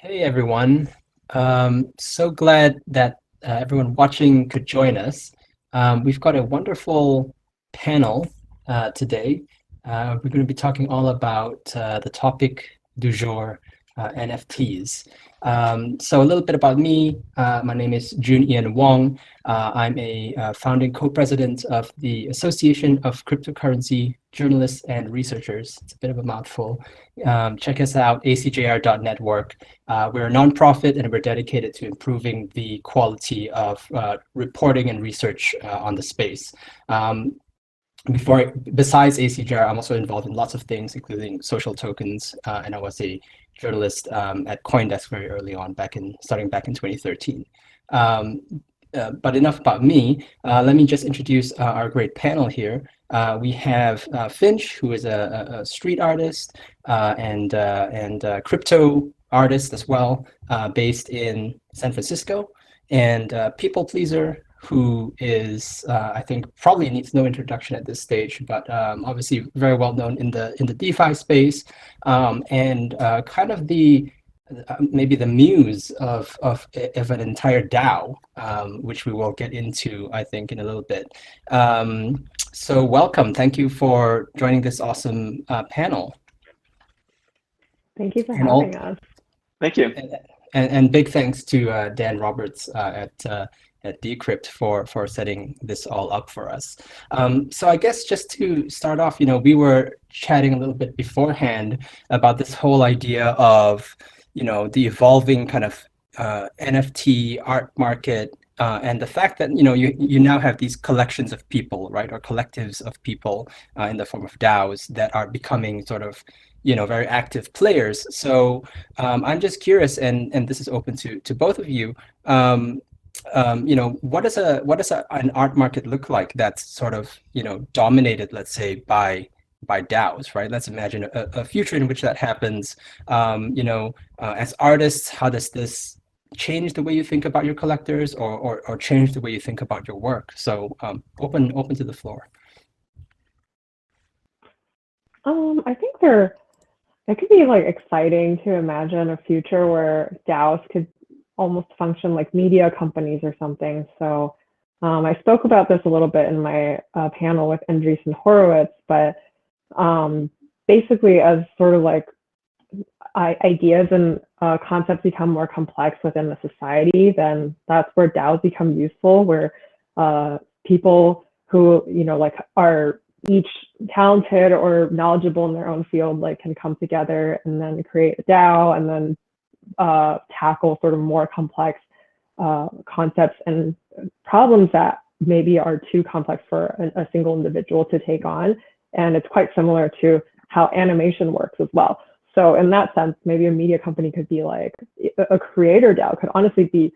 Hey everyone. So glad that everyone watching could join us. We've got a wonderful panel today. We're going to be talking all about the topic du jour, NFTs. So a little bit about me. My name is Joon Ian Wong. I'm a founding co-president of the Association of Cryptocurrency Journalists and Researchers. It's a bit of a mouthful. Check us out, acjr.network. We're a nonprofit and we're dedicated to improving the quality of reporting and research on the space. Besides ACJR, I'm also involved in lots of things, including social tokens, and I was a journalist at CoinDesk very early on, starting back in 2013. But enough about me. Let me just introduce our great panel here. We have Fnnch, who is a street artist and crypto artist as well, based in San Francisco, and Pplpleasr, who is I think probably needs no introduction at this stage, but obviously very well known in the DeFi space, and kind of the maybe the muse of an entire DAO, which we will get into, I think, in a little bit. So welcome. Thank you for joining this awesome panel. Thank you for having us. Thank you. And big thanks to Dan Roberts at Decrypt for setting this all up for us. So I guess just to start off, we were chatting a little bit beforehand about this whole idea of, the evolving kind of NFT art market, and the fact that you now have these collections of people, right, or collectives of people in the form of DAOs that are becoming sort of very active players. So I'm just curious, and this is open to both of you. What does an art market look like that's sort of dominated, let's say, by DAOs, right? Let's imagine a future in which that happens. As artists, how does this change the way you think about your collectors, or change the way you think about your work? So open to the floor. I think it could be like exciting to imagine a future where DAOs could almost function like media companies or something. So I spoke about this a little bit in my panel with Andreessen Horowitz, but basically as sort of like ideas and concepts become more complex within the society, then that's where DAOs become useful, where people who like are each talented or knowledgeable in their own field can come together and then create a DAO and then tackle sort of more complex concepts and problems that maybe are too complex for a single individual to take on. And it's quite similar to how animation works as well. So in that sense, maybe a media company could be like a creator DAO could honestly be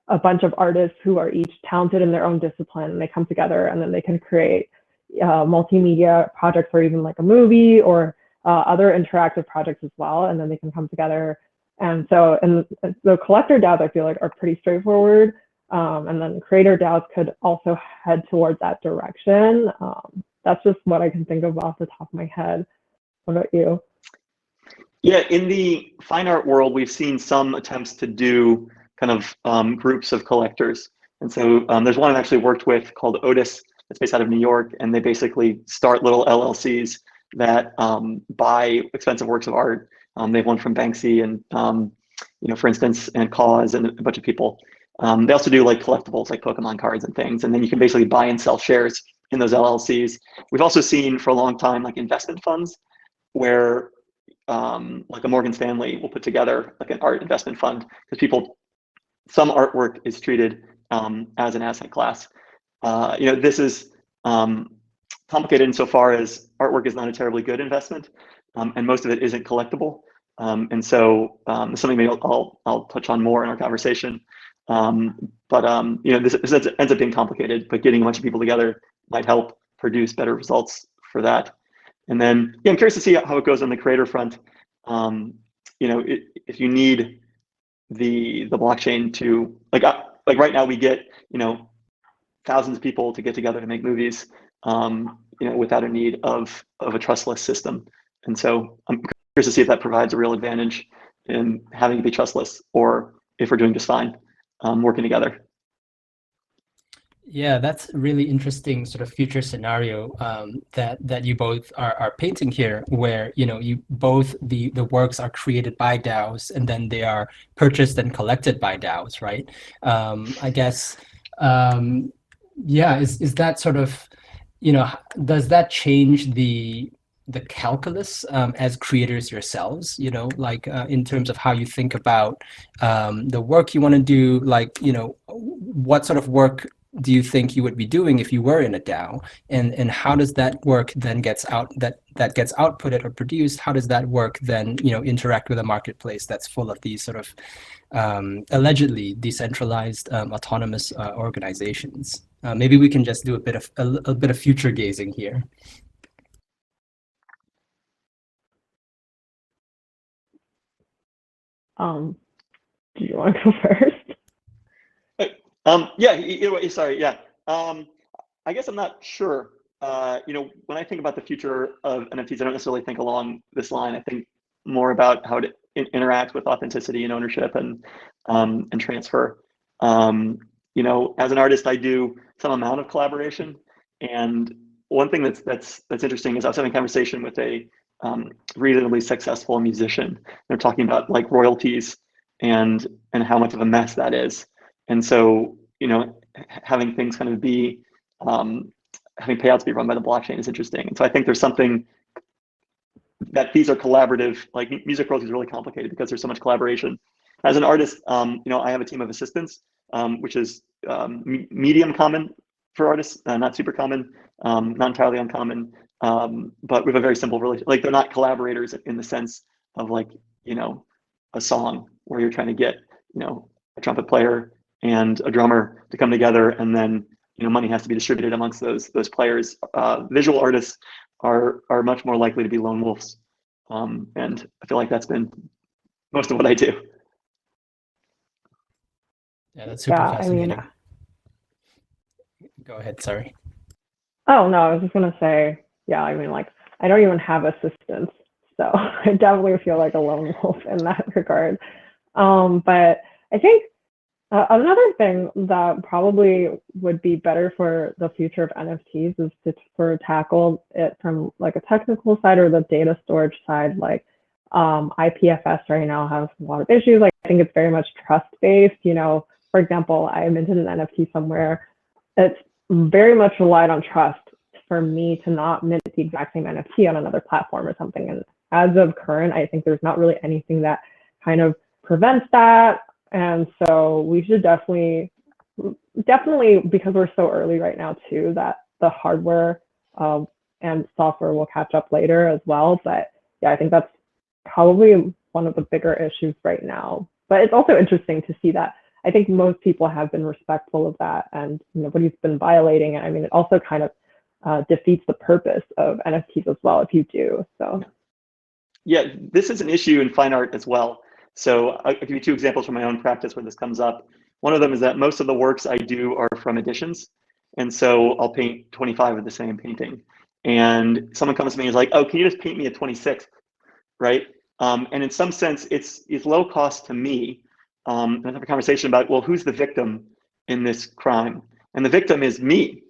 a bunch of artists who are each talented in their own discipline, and they come together and then they can create multimedia projects, or even like a movie or other interactive projects as well. And then they can come together. And so, and the collector DAOs, I feel like, are pretty straightforward. And then creator DAOs could also head towards that direction. That's just what I can think of off the top of my head. What about you? Yeah, in the fine art world, we've seen some attempts to do kind of groups of collectors. And so there's one I've actually worked with called Otis, that's based out of New York, and they basically start little LLCs that buy expensive works of art. They have one from Banksy and, for instance, and Cause and a bunch of people. They also do like collectibles, like Pokemon cards and things. And then you can basically buy and sell shares in those LLCs. We've also seen for a long time, like investment funds, where like a Morgan Stanley will put together like an art investment fund, because some artwork is treated as an asset class. This is complicated insofar as artwork is not a terribly good investment, and most of it isn't collectible. And so something maybe I'll touch on more in our conversation. This ends up being complicated, but getting a bunch of people together might help produce better results for that. And then, I'm curious to see how it goes on the creator front. If you need the blockchain to like right now we get thousands of people to get together to make movies, without a need of a trustless system. And so I'm curious to see if that provides a real advantage in having it be trustless, or if we're doing just fine working together. Yeah, that's a really interesting sort of future scenario that you both are painting here, where you both the works are created by DAOs and then they are purchased and collected by DAOs, right? I guess, yeah, is that sort of, does that change the calculus as creators yourselves? Like in terms of how you think about the work you want to do, like what sort of work do you think you would be doing if you were in a DAO, and how does that work then gets outputted or produced? How does that work then interact with a marketplace that's full of these sort of allegedly decentralized autonomous organizations? Maybe we can just do a bit of future gazing here. Do you want to go first? Yeah, sorry, yeah. I guess I'm not sure. When I think about the future of NFTs, I don't necessarily think along this line. I think more about how to interact with authenticity and ownership and transfer. As an artist, I do some amount of collaboration, and one thing that's interesting is I was having a conversation with a reasonably successful musician. They're talking about like royalties and how much of a mess that is. And so, having things kind of be, having payouts be run by the blockchain is interesting. And so I think there's something that these are collaborative, like music royalties is really complicated because there's so much collaboration. As an artist, I have a team of assistants, which is medium common for artists, not super common, not entirely uncommon, but we have a very simple relationship. Like they're not collaborators in the sense of like, a song where you're trying to get, a trumpet player and a drummer to come together, and then money has to be distributed amongst those players. Visual artists are much more likely to be lone wolves, and I feel like that's been most of what I do. Yeah, that's super fascinating. Go ahead, sorry. Oh no, I was just gonna say, yeah, like I don't even have assistants, so I definitely feel like a lone wolf in that regard. But I think another thing that probably would be better for the future of NFTs is to tackle it from like a technical side or the data storage side. Like IPFS right now has a lot of issues. Like I think it's very much trust-based. For example, I minted an NFT somewhere. It's very much relied on trust for me to not mint the exact same NFT on another platform or something. And as of current, I think there's not really anything that kind of prevents that. And so we should definitely, because we're so early right now too, that the hardware and software will catch up later as well. But yeah, I think that's probably one of the bigger issues right now. But it's also interesting to see that I think most people have been respectful of that and nobody's been violating it. It also kind of defeats the purpose of NFTs as well if you do. So yeah, this is an issue in fine art as well. So I'll give you two examples from my own practice where this comes up. One of them is that most of the works I do are from editions. And so I'll paint 25 of the same painting. And someone comes to me and is like, oh, can you just paint me a 26th, right? And in some sense, it's low cost to me. And I have a conversation about, well, who's the victim in this crime? And the victim is me.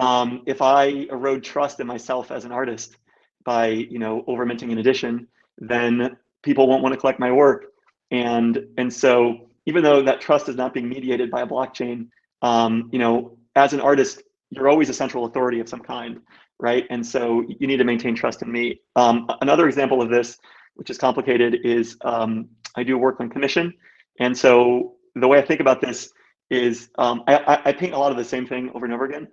If I erode trust in myself as an artist by over minting an edition, then people won't want to collect my work. And so even though that trust is not being mediated by a blockchain, as an artist, you're always a central authority of some kind, right? And so you need to maintain trust in me. Another example of this, which is complicated, is I do work on commission. And so the way I think about this is I paint a lot of the same thing over and over again.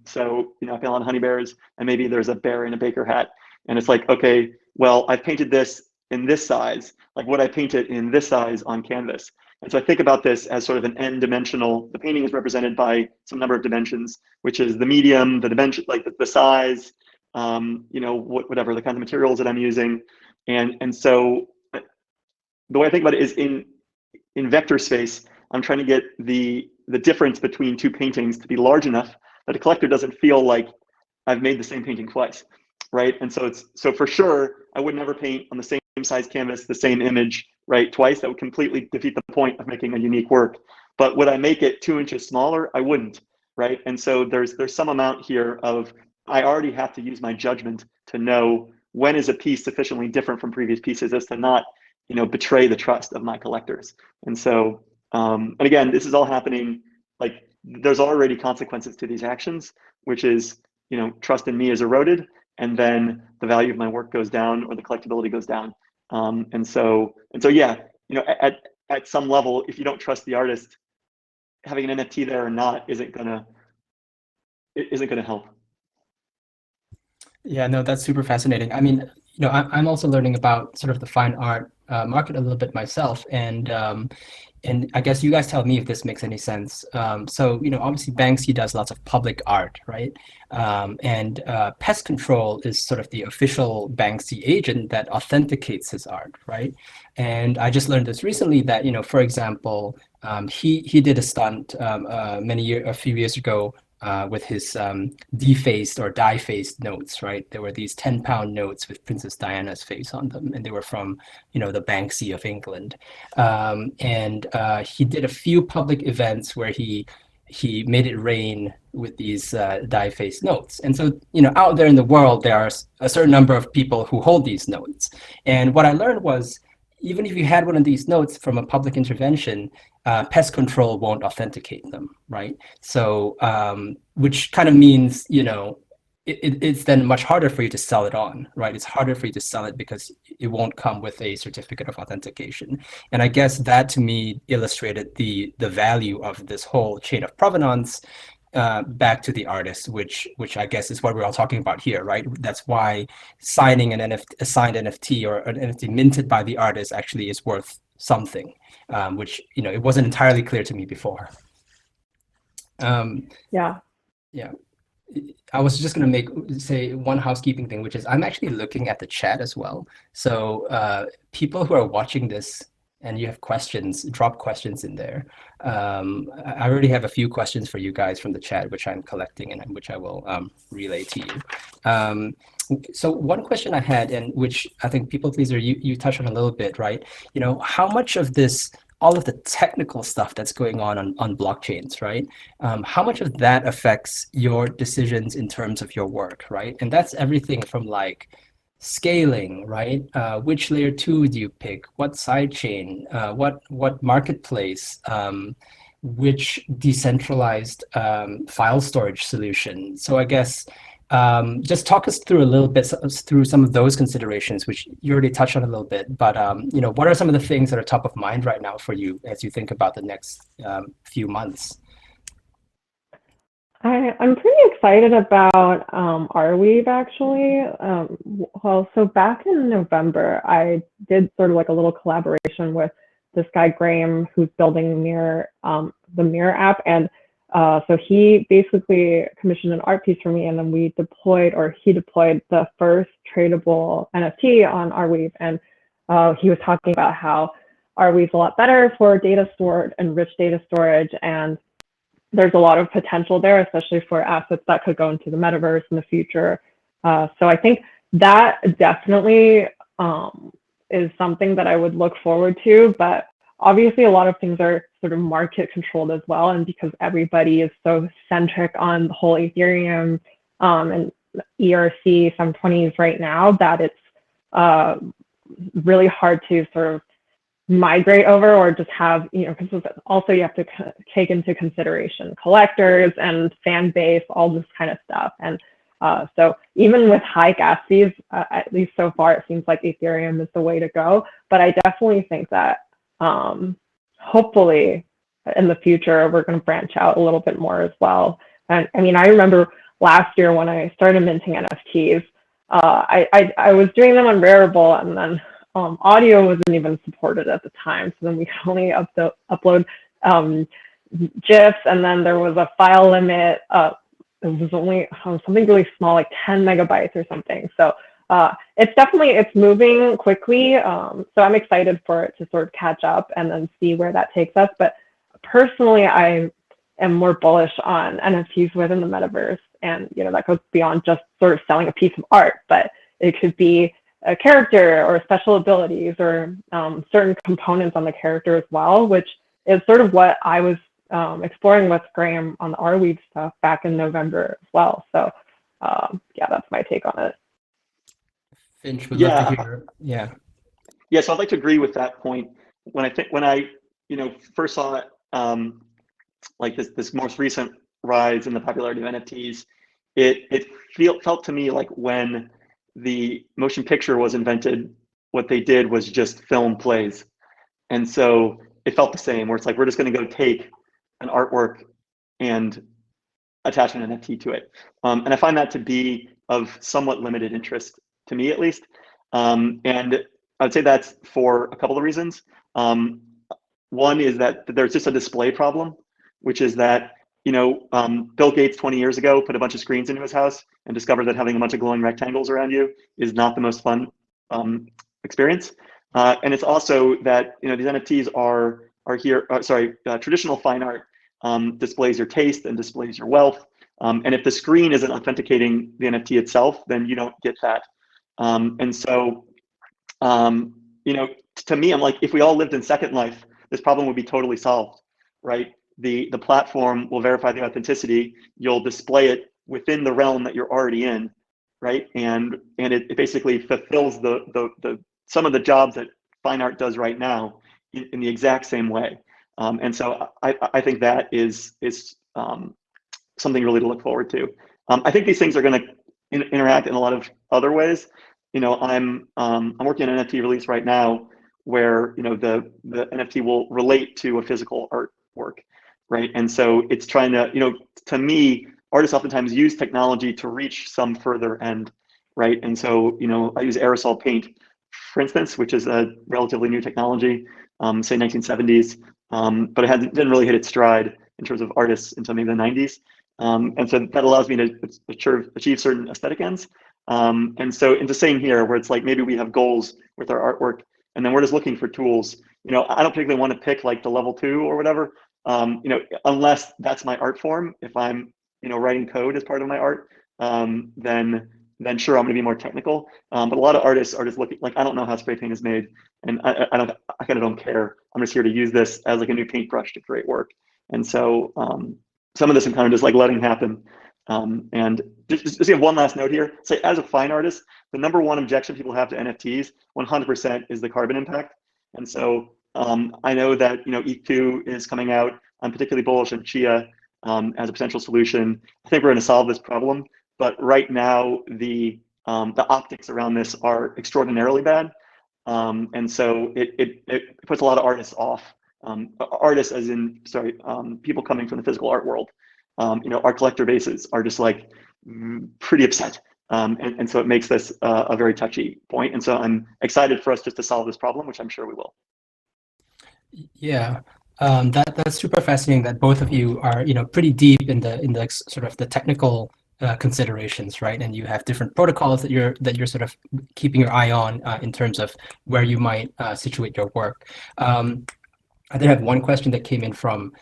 So I paint a lot of honey bears, and maybe there's a bear in a baker hat. And it's like, okay, well, I've painted this in this size, like would I paint it in this size on canvas? And so I think about this as sort of an n-dimensional, the painting is represented by some number of dimensions, which is the medium, the dimension, like the size, whatever, the kinds of materials that I'm using. And so the way I think about it is in vector space, I'm trying to get the difference between two paintings to be large enough that a collector doesn't feel like I've made the same painting twice, right? And so so for sure, I would never paint on the same size canvas, the same image right, twice, that would completely defeat the point of making a unique work. But would I make it 2 inches smaller? I wouldn't, right? And so there's some amount here of, I already have to use my judgment to know when is a piece sufficiently different from previous pieces as to not, betray the trust of my collectors. And so, and again, this is all happening, like, there's already consequences to these actions, which is, trust in me is eroded, and then the value of my work goes down, or the collectability goes down. And so yeah, at some level, if you don't trust the artist, having an NFT there or not isn't gonna help. Yeah, no, that's super fascinating. I mean, I'm also learning about sort of the fine art market a little bit myself, and I guess you guys tell me if this makes any sense. So, obviously Banksy does lots of public art, right? And Pest Control is sort of the official Banksy agent that authenticates his art, right? And I just learned this recently that, for example, he did a stunt a few years ago with his defaced or die-faced notes, right? There were these 10-pound notes with Princess Diana's face on them, and they were from, the Banksy of England. And he did a few public events where he made it rain with these die-faced notes. And so, out there in the world, there are a certain number of people who hold these notes. And what I learned was, even if you had one of these notes from a public intervention, Pest Control won't authenticate them, right? So, which kind of means, it's then much harder for you to sell it on, right? It's harder for you to sell it because it won't come with a certificate of authentication. And I guess that to me illustrated the value of this whole chain of provenance back to the artist, which I guess is what we're all talking about here, right? That's why signing a signed NFT or an NFT minted by the artist actually is worth something, which it wasn't entirely clear to me before. Yeah. I was just going to say one housekeeping thing, which is I'm actually looking at the chat as well. So people who are watching this and you have questions, drop questions in there. I already have a few questions for you guys from the chat, which I'm collecting and which I will relay to you. So one question I had, and which I think Pplpleasr, you touched on a little bit, right? How much of this, all of the technical stuff that's going on blockchains, right? How much of that affects your decisions in terms of your work, right? And that's everything from like scaling, right? Which layer 2 do you pick? What sidechain? What marketplace? Which decentralized file storage solution? So I guess just talk us through a little bit through some of those considerations, which you already touched on a little bit. But what are some of the things that are top of mind right now for you as you think about the next few months? I'm pretty excited about Arweave, actually. Well, so back in November, I did sort of like a little collaboration with this guy, Graham, who's building the Mirror app. And so he basically commissioned an art piece for me, and then he deployed the first tradable NFT on Arweave. And he was talking about how Arweave's a lot better for data stored and rich data storage, and there's a lot of potential there, especially for assets that could go into the metaverse in the future. So I think that definitely is something that I would look forward to, but obviously a lot of things are sort of market controlled as well. And because everybody is so centric on the whole Ethereum and ERC 720s right now, that it's really hard to sort of migrate over or just have, because also you have to take into consideration collectors and fan base, all this kind of stuff. And so even with high gas fees, at least so far, it seems like Ethereum is the way to go. But I definitely think that hopefully in the future, we're going to branch out a little bit more as well. And I mean, I remember last year when I started minting NFTs, I was doing them on Rarible, and then audio wasn't even supported at the time. So then we could only upload GIFs, and then there was a file limit. It was only something really small, like 10 megabytes or something. So it's moving quickly. So I'm excited for it to sort of catch up and then see where that takes us. But personally, I am more bullish on NFTs within the metaverse. And, that goes beyond just sort of selling a piece of art, but it could be a character or special abilities or certain components on the character as well, which is sort of what I was exploring with Graham on the Arweave stuff back in November as well. So yeah, that's my take on it. Finch would love to hear. Yeah. Yeah, so I'd like to agree with that point. When I first saw it, like this most recent rise in the popularity of NFTs, it felt to me like when the motion picture was invented, what they did was just film plays. And so it felt the same, where it's like, we're just going to go take an artwork and attach an NFT to it. And I find that to be of somewhat limited interest, to me at least. And I would say that's for a couple of reasons. One is that there's just a display problem, which is that Bill Gates 20 years ago put a bunch of screens into his house and discovered that having a bunch of glowing rectangles around you is not the most fun experience. And it's also that these NFTs are here. Traditional fine art displays your taste and displays your wealth. And if the screen isn't authenticating the NFT itself, then you don't get that. And so, to me, I'm like, if we all lived in Second Life, this problem would be totally solved, right? The platform will verify the authenticity. You'll display it within the realm that you're already in, right? And it basically fulfills the some of the jobs that fine art does right now in the exact same way. And so I think that is something really to look forward to. I think these things are going to interact in a lot of other ways. I'm working on an NFT release right now where the NFT will relate to a physical artwork, right? And so it's trying to me, artists oftentimes use technology to reach some further end, right? And so I use aerosol paint, for instance, which is a relatively new technology, say 1970s, but it didn't really hit its stride in terms of artists until maybe the 90s. And so that allows me to achieve certain aesthetic ends. And so it's the same here, where it's like maybe we have goals with our artwork, and then we're just looking for tools. I don't particularly want to pick like the level 2 or whatever, unless that's my art form. If I'm writing code as part of my art, then sure, I'm going to be more technical. But a lot of artists are just looking like, I don't know how spray paint is made, and I kind of don't care. I'm just here to use this as like a new paintbrush to create work. And so some of this I'm kind of just like letting happen. And just have one last note here. Say, as a fine artist, the number one objection people have to NFTs 100% is the carbon impact. And so I know that ETH2 is coming out. I'm particularly bullish on Chia as a potential solution. I think we're going to solve this problem. But right now, the optics around this are extraordinarily bad, and so it puts a lot of artists off. Artists, as in people coming from the physical art world. Our collector bases are just like pretty upset, and so it makes this a very touchy point. And so I'm excited for us just to solve this problem, which I'm sure we will. Yeah. That's super fascinating that both of you are pretty deep in the sort of the technical considerations, right? And you have different protocols that you're sort of keeping your eye on in terms of where you might situate your work. I did have one question that came in from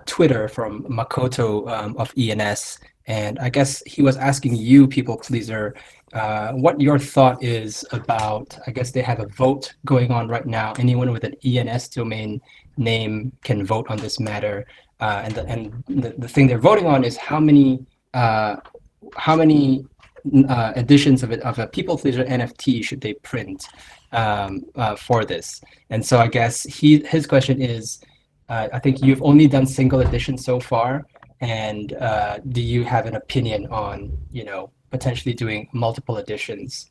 Twitter from Makoto of ENS, and I guess he was asking you, Pplpleasr, what your thought is about, I guess they have a vote going on right now. Anyone with an ENS domain name can vote on this matter. And the thing they're voting on is how many editions of a Pplpleasr NFT should they print for this. And so I guess his question is, I think you've only done single edition so far, and do you have an opinion on potentially doing multiple editions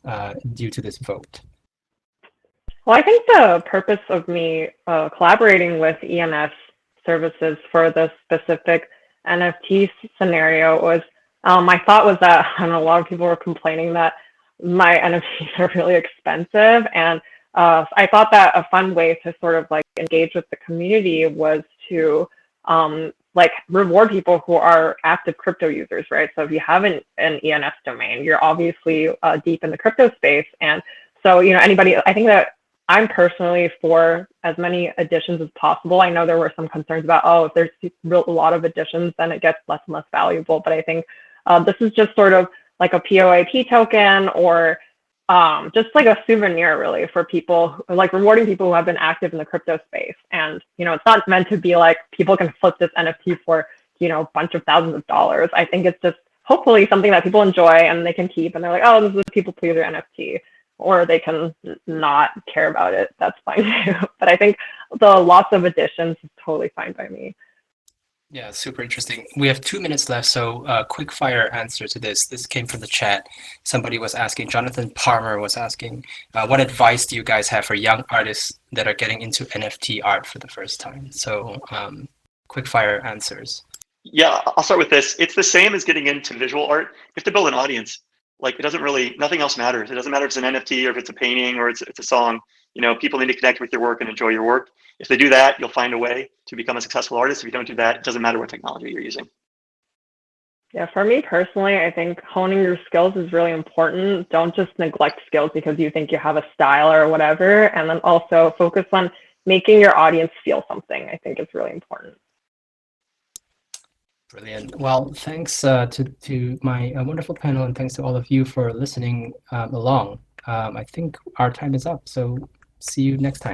due to this vote? Well, I think the purpose of me collaborating with ENS services for this specific NFT scenario was, my thought was that a lot of people were complaining that my NFTs are really expensive, and I thought that a fun way to sort of like engage with the community was to like reward people who are active crypto users, right? So if you have an ENS domain, you're obviously deep in the crypto space, and so anybody. I think that I'm personally for as many editions as possible. I know there were some concerns about, if there's a lot of editions, then it gets less and less valuable. But I think this is just sort of like a POIP token, or just like a souvenir really for people, like rewarding people who have been active in the crypto space. And, it's not meant to be like people can flip this NFT for, a bunch of thousands of dollars. I think it's just hopefully something that people enjoy and they can keep, and they're like, oh, this is a people pleaser NFT, or they can not care about it. That's fine too. But I think the lots of additions is totally fine by me. Yeah, super interesting. We have 2 minutes left, so quick fire answer to this. This came from the chat. Somebody was asking, Jonathan Palmer was asking, what advice do you guys have for young artists that are getting into NFT art for the first time? So quick fire answers. Yeah, I'll start with this. It's the same as getting into visual art. You have to build an audience. Like, it doesn't really, nothing else matters. It doesn't matter if it's an NFT or if it's a painting or it's a song. People need to connect with your work and enjoy your work. If they do that, you'll find a way to become a successful artist. If you don't do that, it doesn't matter what technology you're using. Yeah, for me personally, I think honing your skills is really important. Don't just neglect skills because you think you have a style or whatever. And then also focus on making your audience feel something. I think it's really important. Brilliant. Well, thanks to my wonderful panel, and thanks to all of you for listening along. I think our time is up, so see you next time.